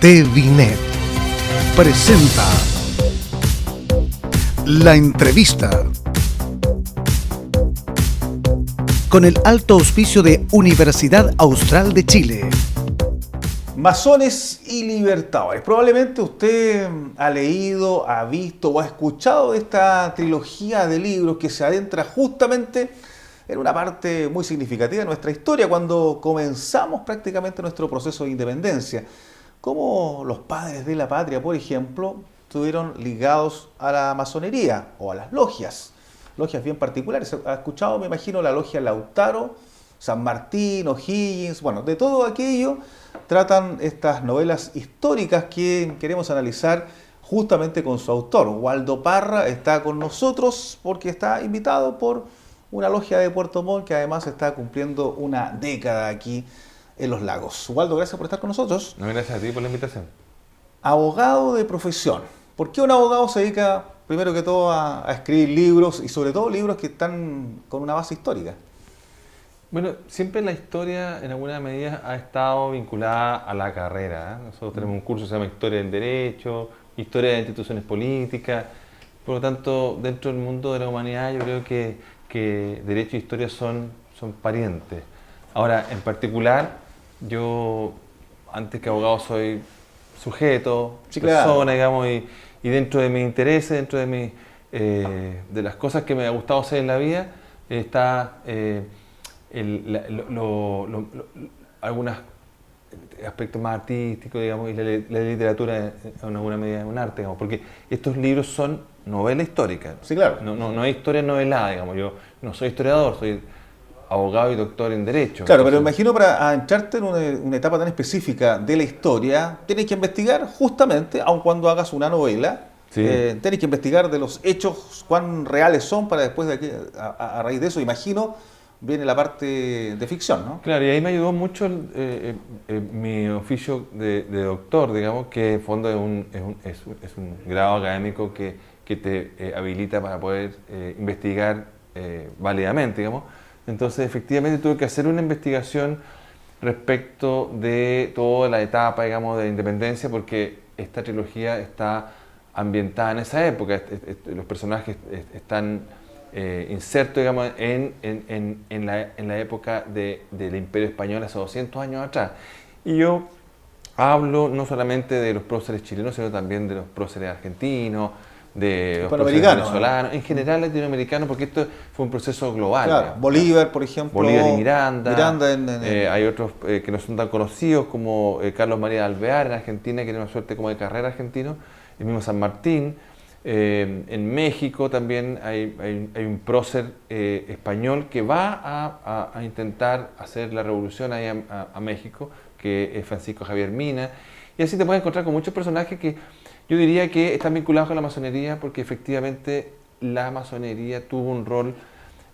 TVNet presenta la entrevista con el alto auspicio de Universidad Austral de Chile. Masones y libertadores. Probablemente usted ha leído, ha visto o ha escuchado de esta trilogía de libros que se adentra justamente en una parte muy significativa de nuestra historia, cuando comenzamos prácticamente nuestro proceso de independencia. Cómo los padres de la patria, por ejemplo, estuvieron ligados a la masonería o a las logias bien particulares. ¿Ha escuchado, me imagino, la logia Lautaro, San Martín, O'Higgins? Bueno, de todo aquello tratan estas novelas históricas que queremos analizar justamente con su autor. Waldo Parra está con nosotros porque está invitado por una logia de Puerto Montt que además está cumpliendo una década aquí en Los Lagos. Waldo, gracias por estar con nosotros. No, gracias a ti por la invitación. Abogado de profesión. ¿Por qué un abogado se dedica, primero que todo, a escribir libros y sobre todo libros que están con una base histórica? Bueno, siempre la historia en alguna medida ha estado vinculada a la carrera. Nosotros tenemos un curso que se llama Historia del Derecho, Historia de Instituciones Políticas. Por lo tanto, dentro del mundo de la humanidad yo creo que Derecho e Historia son parientes. Ahora, en particular, yo antes que abogado soy sujeto, sí, persona, claro, digamos, y dentro de mis intereses, dentro de de las cosas que me ha gustado hacer en la vida, está algunos aspectos más artísticos, digamos, y la literatura en alguna medida es un arte, digamos, porque estos libros son novela histórica. Sí, claro. No hay historia novelada, digamos. Yo no soy historiador, soy abogado y doctor en Derecho. Claro, pero imagino para adentrarte en una etapa tan específica de la historia, tienes que investigar justamente, aun cuando hagas una novela, sí. Tienes que investigar de los hechos, cuán reales son, para después de aquí, a raíz de eso, imagino, viene la parte de ficción, ¿no? Claro, y ahí me ayudó mucho mi oficio de doctor, digamos, que en fondo es un grado académico que te habilita para poder investigar válidamente, digamos. Entonces, efectivamente, tuve que hacer una investigación respecto de toda la etapa, digamos, de la independencia, porque esta trilogía está ambientada en esa época. Los personajes están insertos, digamos, en la época del Imperio Español hace 200 años atrás. Y yo hablo no solamente de los próceres chilenos, sino también de los próceres argentinos, de los próceres venezolanos, en general latinoamericanos, porque esto fue un proceso global. Claro, digamos. Bolívar, por ejemplo. Bolívar y Miranda. Hay otros que no son tan conocidos, como Carlos María de Alvear en Argentina, que tiene una suerte como de carrera argentino, el mismo San Martín. En México también hay un prócer español que va a intentar hacer la revolución ahí a México, que es Francisco Javier Mina. Y así te puedes encontrar con muchos personajes que yo diría que están vinculados con la masonería, porque efectivamente la masonería tuvo un rol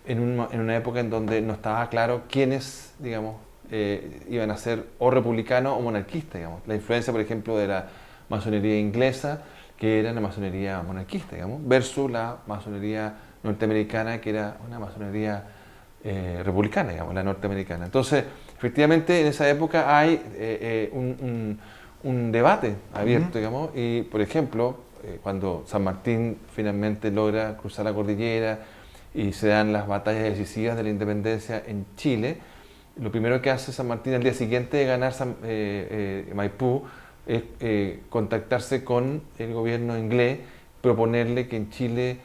en una época en donde no estaba claro quiénes, digamos, iban a ser o republicanos o monarquistas, digamos. La influencia, por ejemplo, de la masonería inglesa, que era una masonería monarquista, digamos, versus la masonería norteamericana, que era una masonería republicana, digamos, la norteamericana. Entonces, efectivamente, en esa época hay un debate abierto, digamos, y por ejemplo, cuando San Martín finalmente logra cruzar la cordillera y se dan las batallas decisivas de la independencia en Chile, lo primero que hace San Martín al día siguiente de ganar Maipú es contactarse con el gobierno inglés, proponerle que en Chile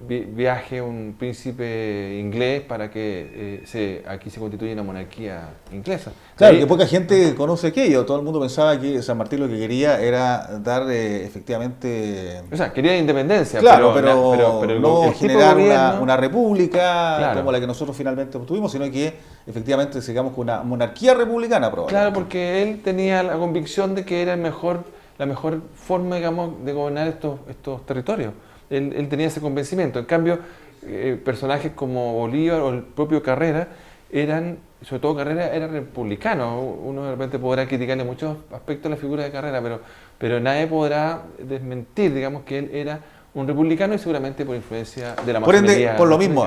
viaje un príncipe inglés para que aquí se constituya una monarquía inglesa. Claro, que poca gente conoce aquello. Todo el mundo pensaba que San Martín lo que quería era dar efectivamente... O sea, quería independencia, claro, pero no generar una república, claro, como la que nosotros finalmente obtuvimos, sino que efectivamente sigamos con una monarquía republicana, probablemente. Claro, porque él tenía la convicción de que era la mejor forma, digamos, de gobernar estos territorios. Él tenía ese convencimiento. En cambio, personajes como Bolívar o el propio Carrera sobre todo Carrera era republicano. Uno de repente podrá criticarle muchos aspectos de la figura de Carrera, pero nadie podrá desmentir, digamos, que él era un republicano y seguramente por influencia de la masonería. Por ende, por lo mismo,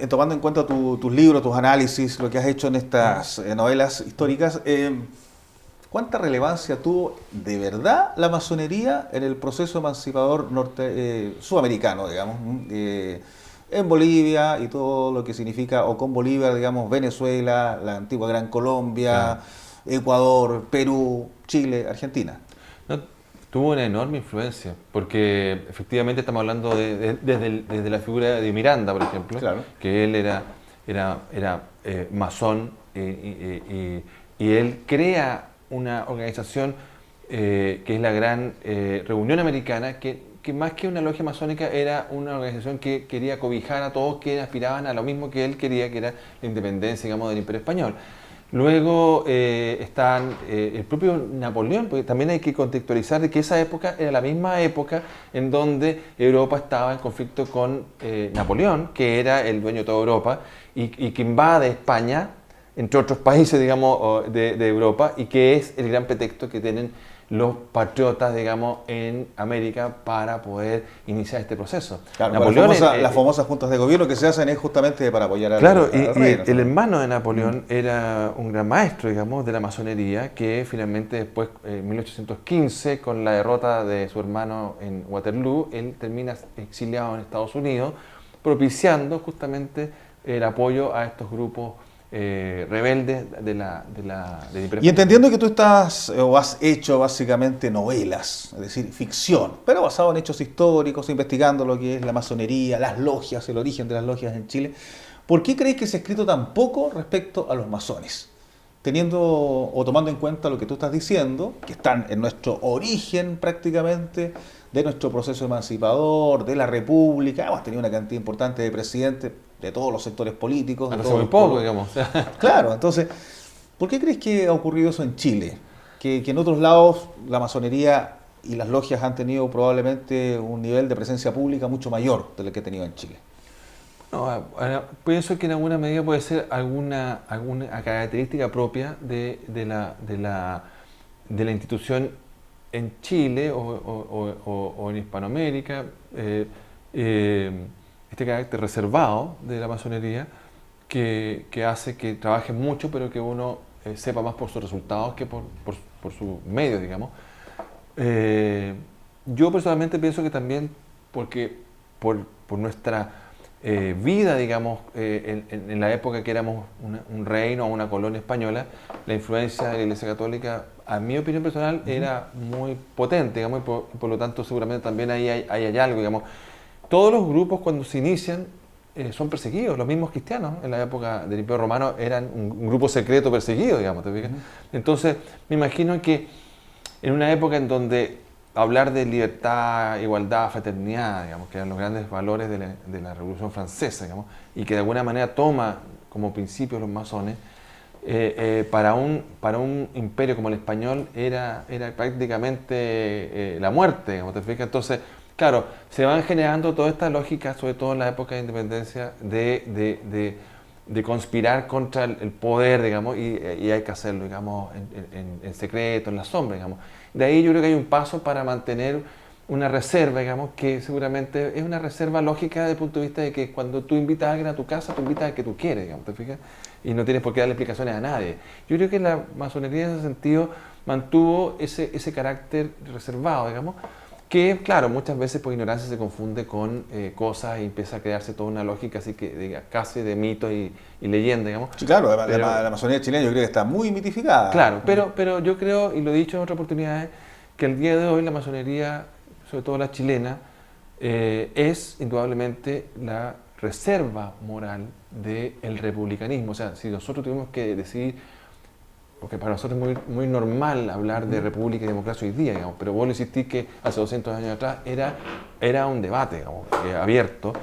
tomando en cuenta tus libros, tus análisis, lo que has hecho en estas novelas históricas, ¿cuánta relevancia tuvo de verdad la masonería en el proceso emancipador sudamericano, digamos, en Bolivia y todo lo que significa, o con Bolivia, digamos, Venezuela, la antigua Gran Colombia, Ecuador, Perú, Chile, Argentina? No, tuvo una enorme influencia, porque efectivamente estamos hablando desde la figura de Miranda, por ejemplo, que él era masón y él crea una organización que es la Gran Reunión Americana, que más que una logia masónica era una organización que quería cobijar a todos que aspiraban a lo mismo que él quería, que era la independencia, digamos, del Imperio Español. Luego están el propio Napoleón, porque también hay que contextualizar de que esa época era la misma época en donde Europa estaba en conflicto con Napoleón, que era el dueño de toda Europa, y que invade España, entre otros países, digamos, de Europa, y que es el gran pretexto que tienen los patriotas, digamos, en América para poder iniciar este proceso. Claro, Napoleón, las famosas juntas de gobierno que se hacen es justamente para apoyar al rey. El hermano de Napoleón era un gran maestro, digamos, de la masonería, que finalmente después, en 1815, con la derrota de su hermano en Waterloo, él termina exiliado en Estados Unidos, propiciando justamente el apoyo a estos grupos rebeldes del Imperio. Y entendiendo que tú estás o has hecho básicamente novelas, es decir, ficción, pero basado en hechos históricos, investigando lo que es la masonería, las logias, el origen de las logias en Chile, ¿por qué crees que se ha escrito tan poco respecto a los masones? Teniendo o tomando en cuenta lo que tú estás diciendo, que están en nuestro origen prácticamente de nuestro proceso emancipador, de la República, hemos tenido una cantidad importante de presidentes de todos los sectores políticos. Hace muy poco, digamos. Claro, entonces, ¿por qué crees que ha ocurrido eso en Chile? Que en otros lados la masonería y las logias han tenido probablemente un nivel de presencia pública mucho mayor de lo que ha tenido en Chile. No, pienso que en alguna medida puede ser alguna característica propia de la institución en Chile o en Hispanoamérica, este carácter reservado de la masonería que hace que trabaje mucho, pero que uno sepa más por sus resultados que por sus medios, digamos. Yo personalmente pienso que también porque por nuestra vida, digamos, en la época que éramos un reino o una colonia española, la influencia de la Iglesia Católica, a mi opinión personal, era muy potente, digamos, y por lo tanto seguramente también ahí hay algo, digamos. Todos los grupos cuando se inician son perseguidos, los mismos cristianos en la época del Imperio Romano eran un grupo secreto perseguido, digamos, ¿te fijas? Entonces me imagino que en una época en donde hablar de libertad, igualdad, fraternidad, digamos, que eran los grandes valores de la Revolución Francesa, digamos, y que de alguna manera toma como principio los masones, para un imperio como el español era prácticamente la muerte, digamos, ¿te fijas? Entonces, claro, se van generando todas estas lógicas, sobre todo en la época de independencia, de conspirar contra el poder, digamos, y hay que hacerlo, digamos, en secreto, en la sombra, digamos. De ahí yo creo que hay un paso para mantener una reserva, digamos, que seguramente es una reserva lógica desde el punto de vista de que cuando tú invitas a alguien a tu casa, tú invitas al que tú quieres, digamos, ¿te fijas? Y no tienes por qué darle explicaciones a nadie. Yo creo que la masonería en ese sentido mantuvo ese carácter reservado, digamos, que claro, muchas veces por ignorancia se confunde con cosas y empieza a crearse toda una lógica así que casi de mitos y leyendas, digamos. Sí, claro, la masonería chilena yo creo que está muy mitificada. Claro, pero yo creo, y lo he dicho en otras oportunidades, que el día de hoy la masonería, sobre todo la chilena, es indudablemente la reserva moral del republicanismo. O sea, si nosotros tuvimos que decidir, porque para nosotros es muy normal hablar de república y democracia hoy día, digamos, pero vos le insistís que hace 200 años atrás era un debate, digamos, abierto.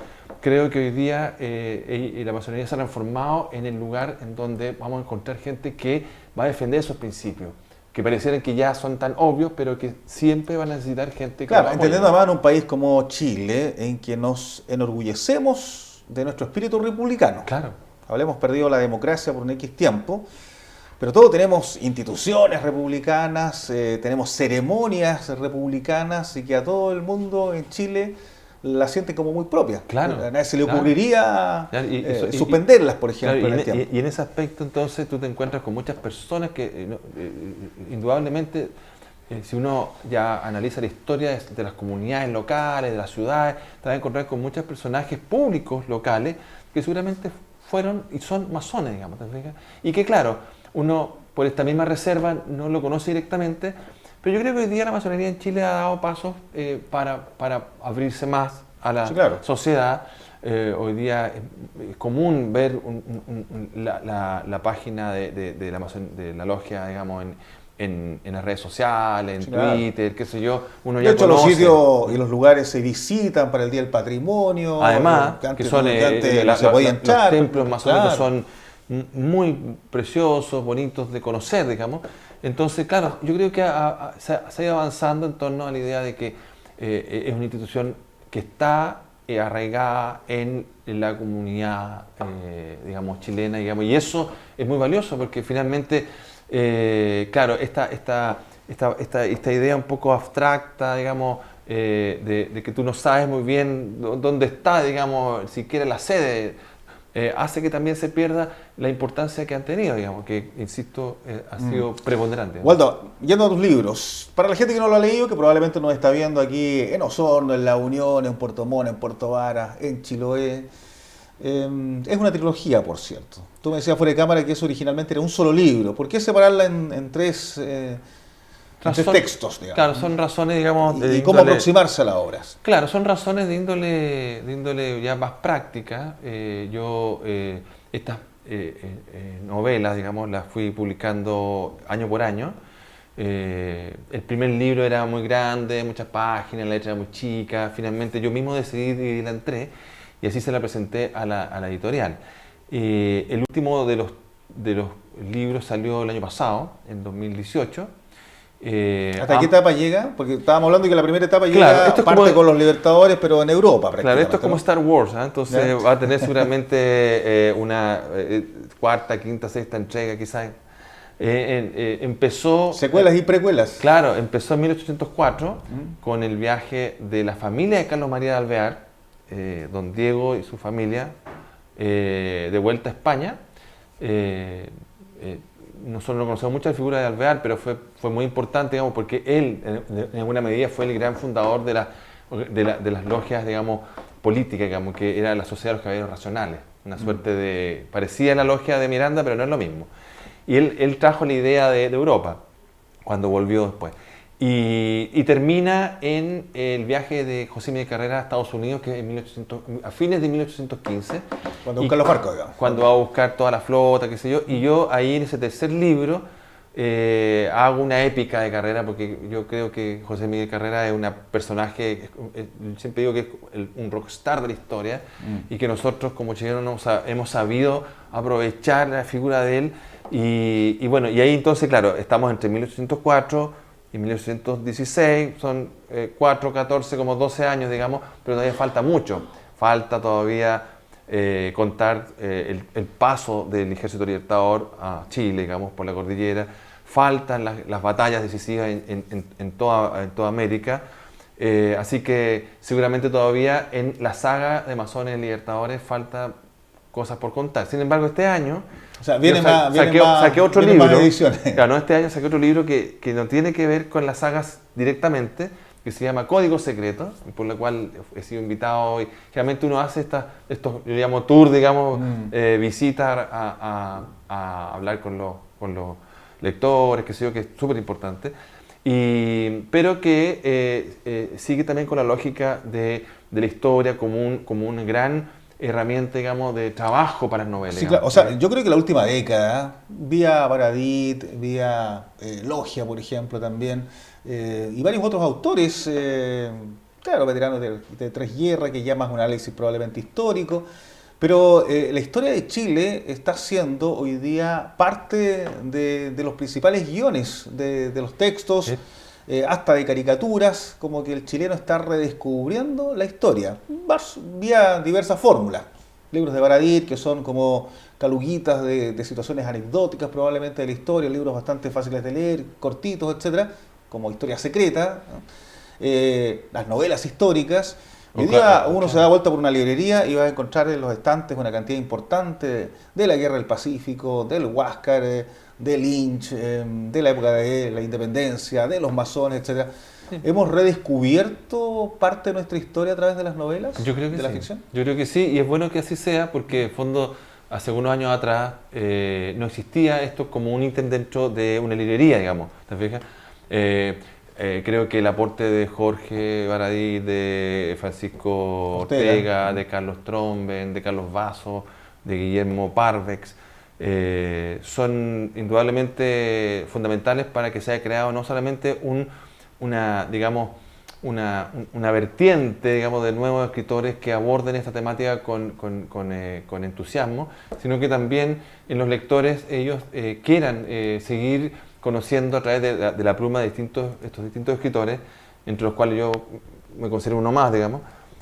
Creo que hoy día la masonería se ha transformado en el lugar en donde vamos a encontrar gente que va a defender esos principios, que parecieran que ya son tan obvios, pero que siempre van a necesitar gente que... Claro, entendiendo además en un país como Chile, en que nos enorgullecemos de nuestro espíritu republicano. Claro. Hablemos perdido la democracia por un X tiempo, pero todos tenemos instituciones republicanas, tenemos ceremonias republicanas y que a todo el mundo en Chile la sienten como muy propia. Claro, A nadie se le claro. ocurriría Claro, suspenderlas, por ejemplo, claro, en el tiempo. y en ese aspecto entonces tú te encuentras con muchas personas que indudablemente, si uno ya analiza la historia de las comunidades locales, de las ciudades, te vas a encontrar con muchos personajes públicos locales que seguramente fueron y son masones, digamos, ¿te fijas? Y que claro, uno por esta misma reserva no lo conoce directamente, pero yo creo que hoy día la masonería en Chile ha dado pasos para abrirse más a la Sí, claro. sociedad. Hoy día es común ver la página de la logia, digamos, en las redes sociales, en Sí, claro. Twitter, qué sé yo, uno De ya hecho, los conoce. sitios y los lugares se visitan para el Día del Patrimonio. Además, que antes, que son que antes no se podía entrar. los templos masónicos Claro. son muy preciosos, bonitos de conocer, digamos. Entonces, claro, yo creo que se ha ido avanzando en torno a la idea de que es una institución que está arraigada en la comunidad, digamos, chilena, digamos, y eso es muy valioso porque finalmente, claro, esta idea un poco abstracta, digamos, de que tú no sabes muy bien dónde está, digamos, siquiera la sede, hace que también se pierda la importancia que han tenido, digamos, que, insisto, ha sido preponderante. Waldo, yendo a tus libros, para la gente que no lo ha leído, que probablemente nos está viendo aquí en Osorno, en La Unión, en Puerto Montt, en Puerto Varas, en Chiloé, es una trilogía, por cierto. Tú me decías fuera de cámara que eso originalmente era un solo libro. ¿Por qué separarla en tres textos, digamos? Claro, son razones, digamos, ¿Y cómo aproximarse a las obras? Claro, son razones de índole ya más práctica. Estas novelas, digamos, las fui publicando año por año. El primer libro era muy grande, muchas páginas, la letra era muy chica. Finalmente yo mismo decidí dividirla en tres y así se la presenté a la editorial. El último de los libros salió el año pasado, en 2018. ¿Hasta qué etapa llega? Porque estábamos hablando de que la primera etapa Claro, llega esto es parte como- con los Libertadores, pero en Europa Claro, prácticamente. esto es como ¿no? Star Wars, ¿eh? Entonces ¿Ya? va a tener seguramente una cuarta, quinta, sexta entrega quizás. Empezó... Secuelas y precuelas. Claro, empezó en 1804 con el viaje de la familia de Carlos María de Alvear, don Diego y su familia, de vuelta a España. Nosotros no conocemos mucho la figura de Alvear, pero fue muy importante, digamos, porque él, en alguna medida, fue el gran fundador de las logias, digamos, políticas, digamos, que era la Sociedad de los Caballeros Racionales, una suerte de... parecía la logia de Miranda, pero no es lo mismo. Y él trajo la idea de Europa, cuando volvió después. Y termina en el viaje de José Miguel Carrera a Estados Unidos, que es a fines de 1815. Cuando buscan los barcos, digamos. Cuando va a buscar toda la flota, qué sé yo. Y yo ahí en ese tercer libro hago una épica de Carrera, porque yo creo que José Miguel Carrera es un personaje, siempre digo que es un rockstar de la historia, y que nosotros como chilenos hemos sabido aprovechar la figura de él. Y bueno, y ahí entonces, claro, estamos entre 1804 y 1816, son 4, 14, como 12 años, digamos, pero todavía falta mucho. Falta todavía contar el paso del Ejército Libertador a Chile, digamos, por la cordillera. Faltan las batallas decisivas en toda América. Así que seguramente todavía en la saga de Masones y Libertadores falta cosas por contar. Sin embargo, este año... O sea, viene más, saqué otro viene libro. más ediciones. Claro, este año saqué otro libro que no tiene que ver con las sagas directamente, que se llama Código Secreto, por lo cual he sido invitado y realmente uno hace estos, yo llamo tour, digamos, visitas a hablar con los lectores, que sé yo, que es súper importante, pero que sigue también con la lógica de la historia como una gran herramienta, digamos, de trabajo para las novelas. Sí, claro. O sea, yo creo que la última década, vía Baradit, vía Logia, por ejemplo, también, y varios otros autores, claro, veteranos de Tres Guerras, que ya más un análisis probablemente histórico, pero la historia de Chile está siendo hoy día parte de los principales guiones de los textos, Sí. hasta de caricaturas, como que el chileno está redescubriendo la historia, vía diversas fórmulas. Libros de Baradit, que son como caluguitas de situaciones anecdóticas probablemente de la historia, libros bastante fáciles de leer, cortitos, etcétera, como Historia Secreta, ¿no? Las novelas históricas, Hoy día uno se da vuelta por una librería y va a encontrar en los estantes una cantidad importante de la Guerra del Pacífico, del Huáscar, de Lynch, de la época de la independencia, de los masones, etcétera. ¿Hemos redescubierto parte de nuestra historia a través de las novelas? Yo creo que de sí. la ficción. Yo creo que sí, y es bueno que así sea, porque en fondo, hace algunos años atrás, no existía esto como un ítem dentro de una librería, digamos, ¿te fijas? Creo que el aporte de Jorge Baradí, de Francisco Ortega, de Carlos Tromben, de Carlos Vaso, de Guillermo Parvex, son indudablemente fundamentales para que se haya creado no solamente una vertiente, digamos, de nuevos escritores que aborden esta temática con entusiasmo, sino que también en los lectores ellos quieran seguir conociendo a través de la pluma de estos distintos escritores, entre los cuales yo me considero uno más, digamos,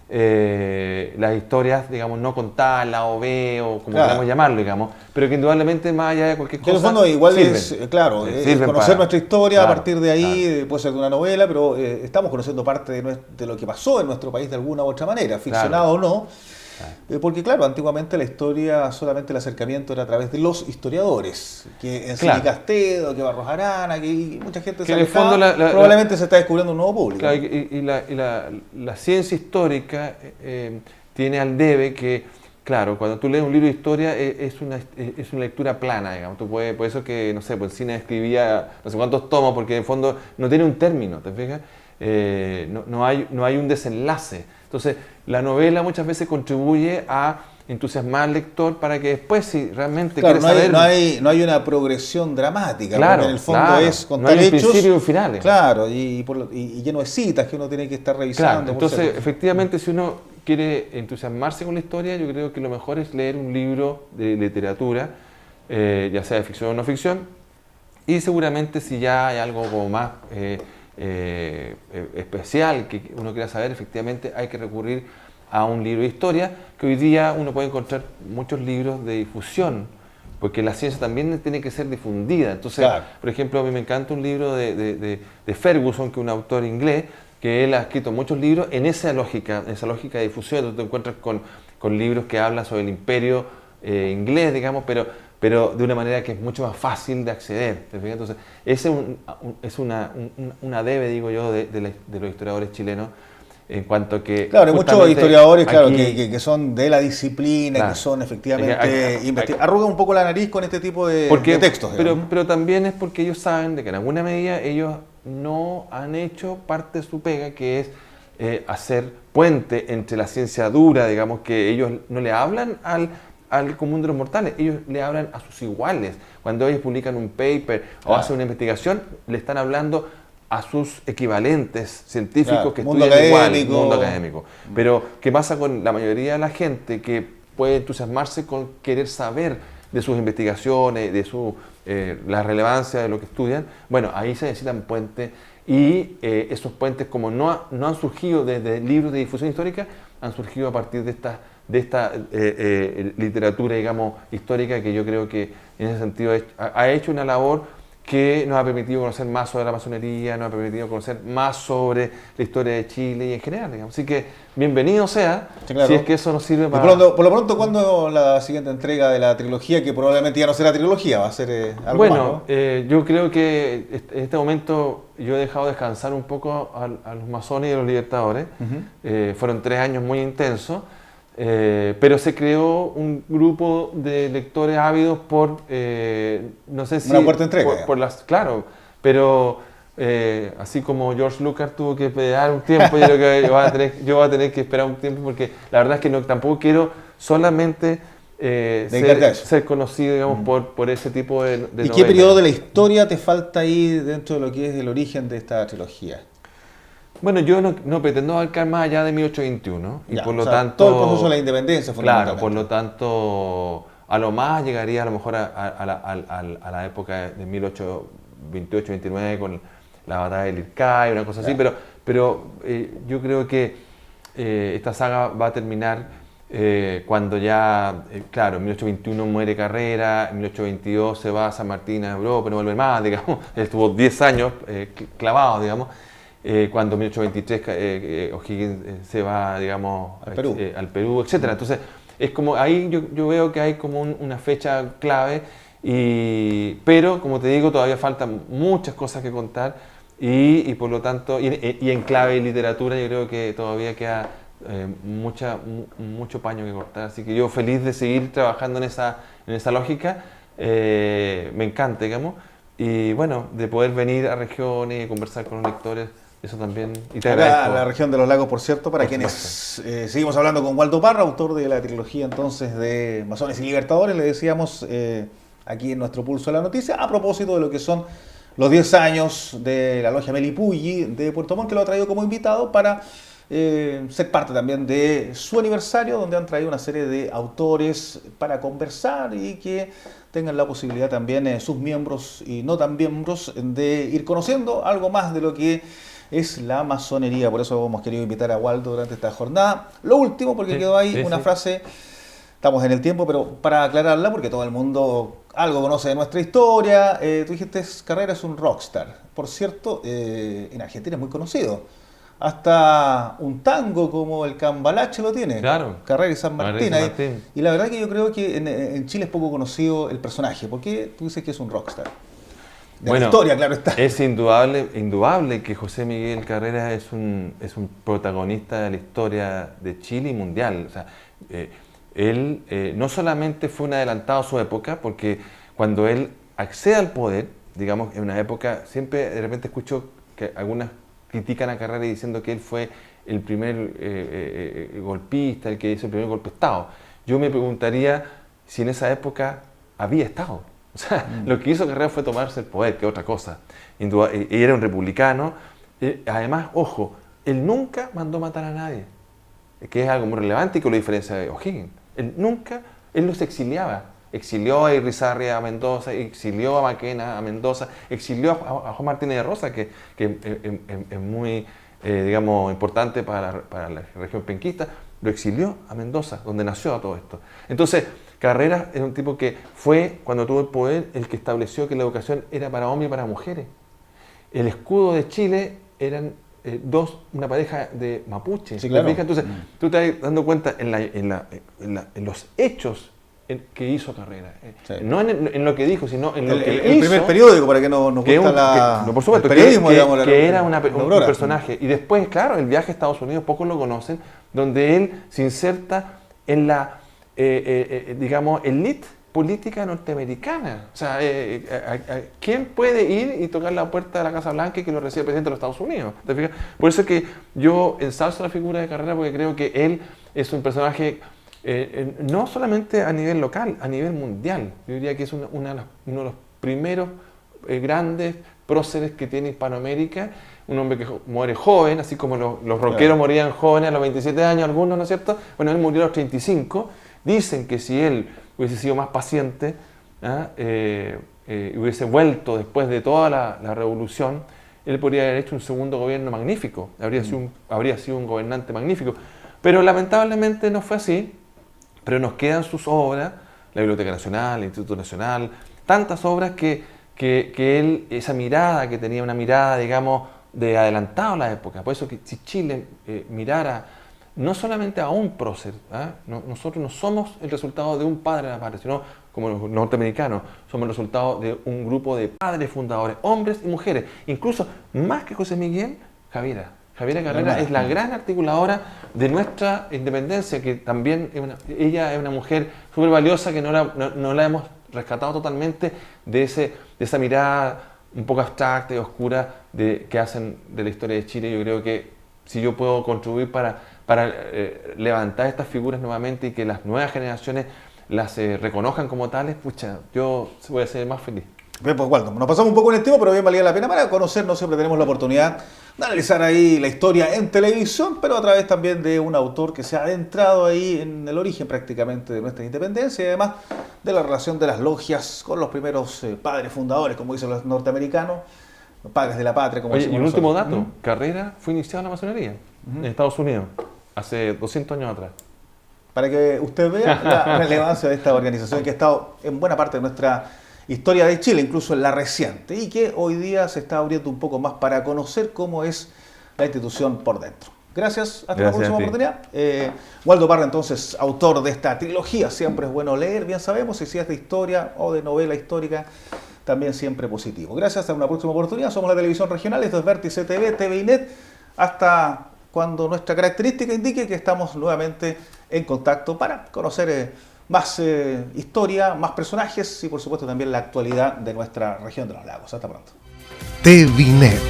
las historias, digamos, no contadas, la O B o como queramos llamarlo, digamos, pero que indudablemente más allá de cualquier cosa. Que en el fondo igual sirven, es, claro, sirven conocer para, nuestra historia, claro, a partir de ahí, claro, puede ser de una novela, pero estamos conociendo parte de lo que pasó en nuestro país de alguna u otra manera, ficcionado o no. Porque claro, antiguamente la historia, solamente el acercamiento era a través de los historiadores, que Encini Castedo, que Barros Arana, que mucha gente que en el fondo probablemente se está descubriendo un nuevo público. Claro, y la ciencia histórica tiene al debe que, claro, cuando tú lees un libro de historia es una lectura plana, digamos. Tú puedes, por eso que, no sé, pues Encina escribía no sé cuántos tomos, porque en el fondo no tiene un término, ¿te fijas? No hay un desenlace. Entonces, la novela muchas veces contribuye a entusiasmar al lector para que después, si realmente quiere saber... No hay una progresión dramática, claro, porque en el fondo es contar no hay hechos... principio y finales. Claro, y lleno de citas que uno tiene que estar revisando. Claro, entonces, efectivamente, si uno quiere entusiasmarse con la historia, yo creo que lo mejor es leer un libro de literatura, ya sea de ficción o no ficción, y seguramente si ya hay algo como más especial que uno quiera saber, efectivamente hay que recurrir a un libro de historia, que hoy día uno puede encontrar muchos libros de difusión, porque la ciencia también tiene que ser difundida. Entonces, claro, por ejemplo, a mí me encanta un libro de Ferguson, que es un autor inglés, que él ha escrito muchos libros en esa lógica de difusión. Tú te encuentras con libros que hablan sobre el imperio inglés, digamos, pero de una manera que es mucho más fácil de acceder. Entonces, ese es una debe, digo yo, de los historiadores chilenos, en cuanto a que... Claro, hay muchos historiadores que son de la disciplina, claro, que son efectivamente... arrugan un poco la nariz con este tipo de textos. Pero también es porque ellos saben de que en alguna medida ellos no han hecho parte de su pega, que es hacer puente entre la ciencia dura, digamos, que ellos no le hablan al común de los mortales, ellos le hablan a sus iguales. Cuando ellos publican un paper o hacen una investigación, le están hablando a sus equivalentes científicos, que estudian igual, mundo académico. Pero, ¿qué pasa con la mayoría de la gente que puede entusiasmarse con querer saber de sus investigaciones, de la relevancia de lo que estudian? Bueno, ahí se necesitan puentes, y esos puentes, como no han surgido desde libros de difusión histórica, han surgido a partir de esta literatura, digamos, histórica, que yo creo que en ese sentido ha hecho una labor que nos ha permitido conocer más sobre la masonería, nos ha permitido conocer más sobre la historia de Chile y en general, digamos. Así que bienvenido sea, sí, claro, si es que eso nos sirve para... Por lo pronto, ¿cuándo la siguiente entrega de la trilogía? Que probablemente ya no será trilogía, va a ser algo más, ¿no? Yo creo que en este momento yo he dejado descansar un poco a los masones y a los libertadores. Fueron 3 años muy intensos. Pero se creó un grupo de lectores ávidos por, no sé si... Una cuarta entrega. Claro, pero así como George Lucas tuvo que esperar un tiempo, yo creo que yo voy a tener que esperar un tiempo, porque la verdad es que tampoco quiero solamente ser conocido, digamos, por ese tipo de novelas. ¿Y qué periodo de la historia te falta ahí dentro de lo que es el origen de esta trilogía? Bueno, yo no pretendo abarcar más allá de 1821, y por lo tanto... Todo el proceso de la independencia, claro, por lo tanto, a lo más llegaría a lo mejor a la época de 1828-29 con la batalla de Lircay, una cosa así, pero yo creo que esta saga va a terminar cuando ya, claro, en 1821 muere Carrera, en 1822 se va a San Martín a Europa, no vuelve más, digamos, estuvo 10 años clavado, digamos. cuando en 1823 O'Higgins se va, digamos, al Perú, etc. Entonces, es como ahí yo veo que hay como una fecha clave, pero como te digo, todavía faltan muchas cosas que contar y por lo tanto, y en clave de literatura yo creo que todavía queda mucho paño que cortar. Así que yo feliz de seguir trabajando en esa lógica, me encanta, digamos, y bueno, de poder venir a regiones y conversar con los lectores. Eso también. Y te agradezco. La región de los lagos, por cierto, para Por quienes seguimos hablando con Waldo Parra, autor de la trilogía entonces de Masones y Libertadores, le decíamos aquí en nuestro Pulso de la Noticia, a propósito de lo que son los 10 años de la logia Melipulli de Puerto Montt, que lo ha traído como invitado para ser parte también de su aniversario, donde han traído una serie de autores para conversar y que tengan la posibilidad también sus miembros y no tan miembros de ir conociendo algo más de lo que es la masonería. Por eso hemos querido invitar a Waldo durante esta jornada. Lo último, porque quedó ahí una frase, estamos en el tiempo, pero para aclararla, porque todo el mundo algo conoce de nuestra historia. Tú dijiste, Carrera es un rockstar. Por cierto, en Argentina es muy conocido. Hasta un tango como el Cambalache lo tiene. Claro. Carrera y San Martín. Martín. Y la verdad que yo creo que en Chile es poco conocido el personaje. ¿Por qué tú dices que es un rockstar? Bueno, la historia, claro está. Es indudable que José Miguel Carrera es un protagonista de la historia de Chile y mundial. O sea, él no solamente fue un adelantado a su época, porque cuando él accede al poder, digamos, en una época, siempre de repente escucho que algunas critican a Carrera diciendo que él fue el primer golpista, el que hizo el primer golpe de Estado. Yo me preguntaría si en esa época había Estado. O sea, lo que hizo Carrera fue tomarse el poder, que otra cosa. Era un republicano. Además, ojo, él nunca mandó matar a nadie, que es algo muy relevante y que lo diferencia de O'Higgins. Él los exiliaba. Exilió a Irizarry a Mendoza, exilió a Maquena a Mendoza, exilió a Juan Martínez de Rosa, que es muy, digamos, importante para la región penquista, lo exilió a Mendoza, donde nació todo esto. Entonces, Carrera era un tipo que fue, cuando tuvo el poder, el que estableció que la educación era para hombres y para mujeres. El escudo de Chile eran una pareja de mapuches. Sí, claro. Entonces, tú te estás dando cuenta en los hechos que hizo Carrera. Sí. No en lo que dijo, sino en lo que hizo. El primer periódico, para que nos gusta por supuesto, el periodismo, que era un personaje. Y después, claro, el viaje a Estados Unidos, pocos lo conocen, donde él se inserta en la, digamos, elite política norteamericana. O sea, ¿quién puede ir y tocar la puerta de la Casa Blanca y que lo reciba el presidente de los Estados Unidos? ¿Te fijas? Por eso es que yo ensalzo la figura de Carrera, porque creo que él es un personaje no solamente a nivel local, a nivel mundial. Yo diría que es uno de los primeros grandes próceres que tiene Hispanoamérica, un hombre que muere joven, así como los rockeros morían jóvenes a los 27 años, algunos, ¿no es cierto? Bueno, él murió a los 35. Dicen que si él hubiese sido más paciente, hubiese vuelto después de toda la revolución, él podría haber hecho un segundo gobierno magnífico, habría sido un gobernante magnífico. Pero lamentablemente no fue así. Pero nos quedan sus obras, la Biblioteca Nacional, el Instituto Nacional, tantas obras que él, esa mirada que tenía, una mirada, digamos, de adelantado a la época. Por eso que si Chile mirara no solamente a un prócer, nosotros no somos el resultado de un padre de la patria, sino como los norteamericanos, somos el resultado de un grupo de padres fundadores, hombres y mujeres, incluso más que José Miguel, Javiera Carrera es la gran articuladora de nuestra independencia, que también ella es una mujer súper valiosa que no la hemos rescatado totalmente de esa mirada un poco abstracta y oscura que hacen de la historia de Chile. Yo creo que si yo puedo contribuir para levantar estas figuras nuevamente y que las nuevas generaciones las reconozcan como tales, pucha, yo voy a ser más feliz. Bien, pues Waldo, nos pasamos un poco en el tiempo, pero bien valía la pena para conocernos. Siempre tenemos la oportunidad de analizar ahí la historia en televisión, pero a través también de un autor que se ha adentrado ahí en el origen prácticamente de nuestra independencia y además de la relación de las logias con los primeros padres fundadores, como dicen los norteamericanos, los padres de la patria. Como y un último dato, Carrera fue iniciado en la masonería en Estados Unidos hace 200 años atrás. Para que usted vea la relevancia de esta organización que ha estado en buena parte de nuestra historia de Chile, incluso en la reciente, y que hoy día se está abriendo un poco más para conocer cómo es la institución por dentro. Gracias, hasta la próxima oportunidad. Waldo Parra, entonces, autor de esta trilogía. Siempre es bueno leer, bien sabemos, y si es de historia o de novela histórica, también siempre positivo. Gracias, hasta una próxima oportunidad. Somos la televisión regional, esto es Vértice TV, TViNet, hasta cuando nuestra característica indique que estamos nuevamente en contacto para conocer más historia, más personajes y por supuesto también la actualidad de nuestra región de los lagos. Hasta pronto. TViNet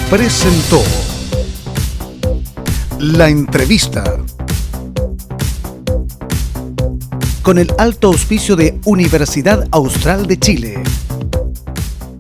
presentó la entrevista con el alto auspicio de Universidad Austral de Chile.